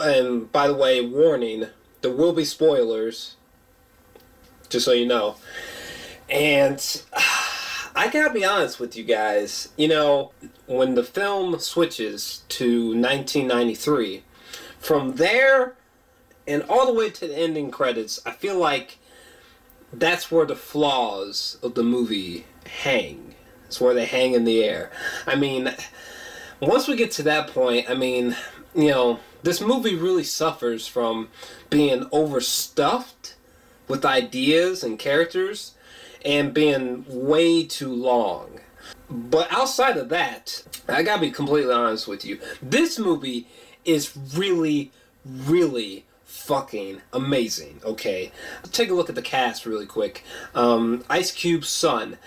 And by the way, warning, there will be spoilers, just so you know. And I gotta be honest with you guys, you know, when the film switches to 1993, from there and all the way to the ending credits, I feel like that's where the flaws of the movie hang. It's where they hang in the air. I mean, once we get to that point, I mean, you know, this movie really suffers from being overstuffed with ideas and characters and being way too long. But outside of that, I gotta be completely honest with you. This movie is really, really fucking amazing, okay? Take a look at the cast really quick. Ice Cube's son.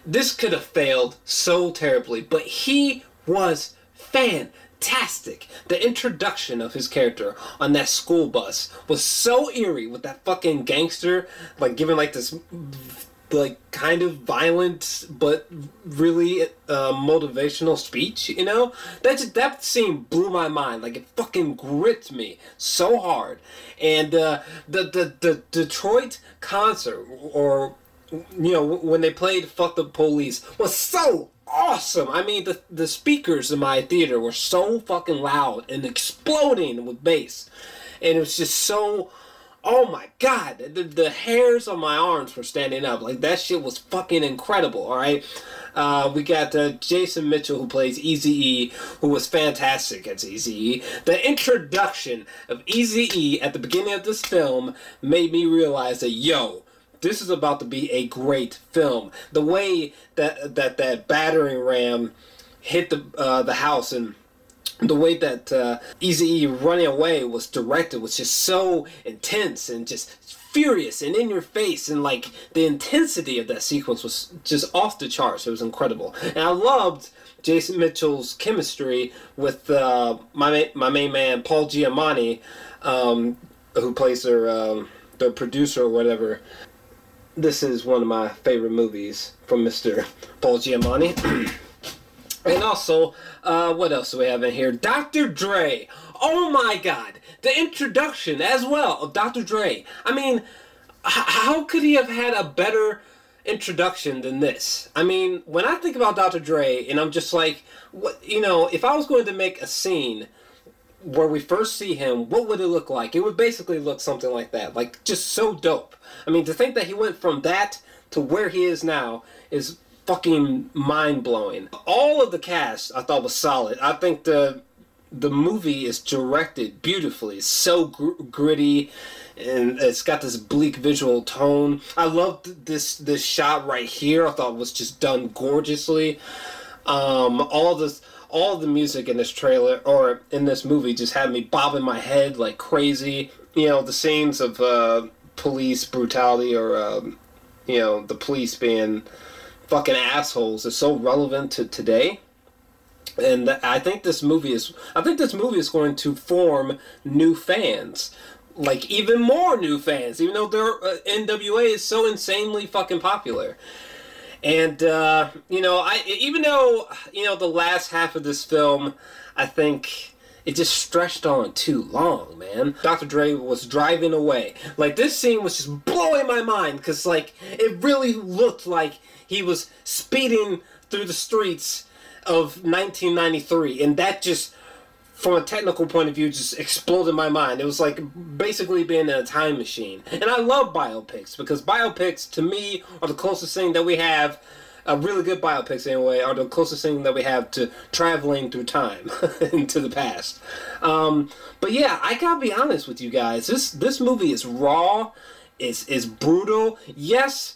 This could have failed so terribly, but he was fantastic. The introduction of his character on that school bus was so eerie with that fucking gangster, like, giving, like, this, like, kind of violent but really motivational speech, you know? That scene blew my mind. Like, it fucking gripped me so hard. And the Detroit concert, or, you know, when they played Fuck the Police, was so awesome. I mean, the speakers in my theater were so fucking loud and exploding with bass. And it was just so... Oh my god, the hairs on my arms were standing up. Like, that shit was fucking incredible, alright? We got Jason Mitchell, who plays Eazy-E, who was fantastic as Eazy-E. The introduction of Eazy-E at the beginning of this film made me realize that, yo, this is about to be a great film. The way that battering ram hit the house, and the way that Eazy-E running away was directed was just so intense and just furious and in your face, and like the intensity of that sequence was just off the charts. It was incredible, and I loved Jason Mitchell's chemistry with my main man Paul Giamatti, who plays the producer or whatever. This is one of my favorite movies from Mr. Paul Giamatti. And also, what else do we have in here? Dr. Dre. Oh my god. The introduction as well of Dr. Dre. I mean, how could he have had a better introduction than this? I mean, when I think about Dr. Dre, and I'm just like, what, you know, if I was going to make a scene where we first see him, what would it look like? It would basically look something like that. Like, just so dope. I mean, to think that he went from that to where he is now is fucking mind-blowing. All of the cast I thought was solid. I think the movie is directed beautifully. It's so gritty, and it's got this bleak visual tone. I loved this shot right here. I thought was just done gorgeously. All the music in this trailer, or in this movie, just had me bobbing my head like crazy. You know, the scenes of police brutality, or you know, the police being fucking assholes, is so relevant to today. And I think this movie is going to form new fans, like even more new fans, even though their N.W.A is so insanely fucking popular. And you know, even though, you know, the last half of this film, I think it just stretched on too long, man. Dr. Dre was driving away. Like, this scene was just blowing my mind, because, like, it really looked like he was speeding through the streets of 1993, and that just, from a technical point of view, just exploded my mind. It was like basically being in a time machine. And I love biopics, because biopics, to me, are the closest thing that we have, really good biopics anyway, are the closest thing that we have to traveling through time into the past. But yeah, I gotta be honest with you guys. This movie is raw, is brutal. Yes,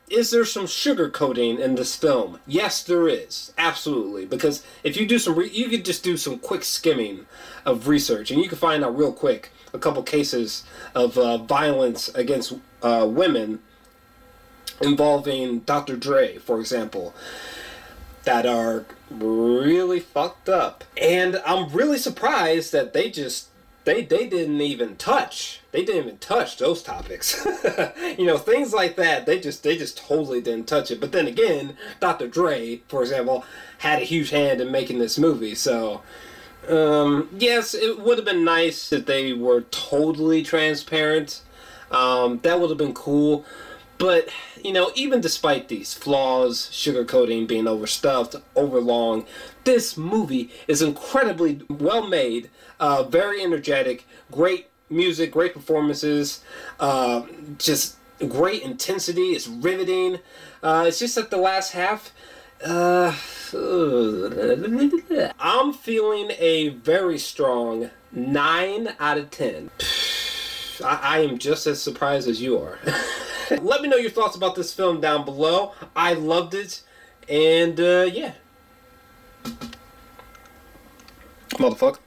is there some sugarcoating in this film? Yes, there is. Absolutely. Because if you do you could just do some quick skimming of research, and you can find out real quick a couple cases of violence against women involving Dr. Dre, for example, that are really fucked up. And I'm really surprised that they didn't even touch those topics. You know, things like that, they just totally didn't touch it. But then again, Dr. Dre, for example, had a huge hand in making this movie, so Yes, it would have been nice if they were totally transparent. That would have been cool. But, you know, even despite these flaws, sugarcoating, being overstuffed, overlong, this movie is incredibly well made, very energetic, great music, great performances, just great intensity. It's riveting. It's just that the last half. I'm feeling a very strong 9 out of 10. I am just as surprised as you are. Let me know your thoughts about this film down below. I loved it. And, yeah. Motherfucker.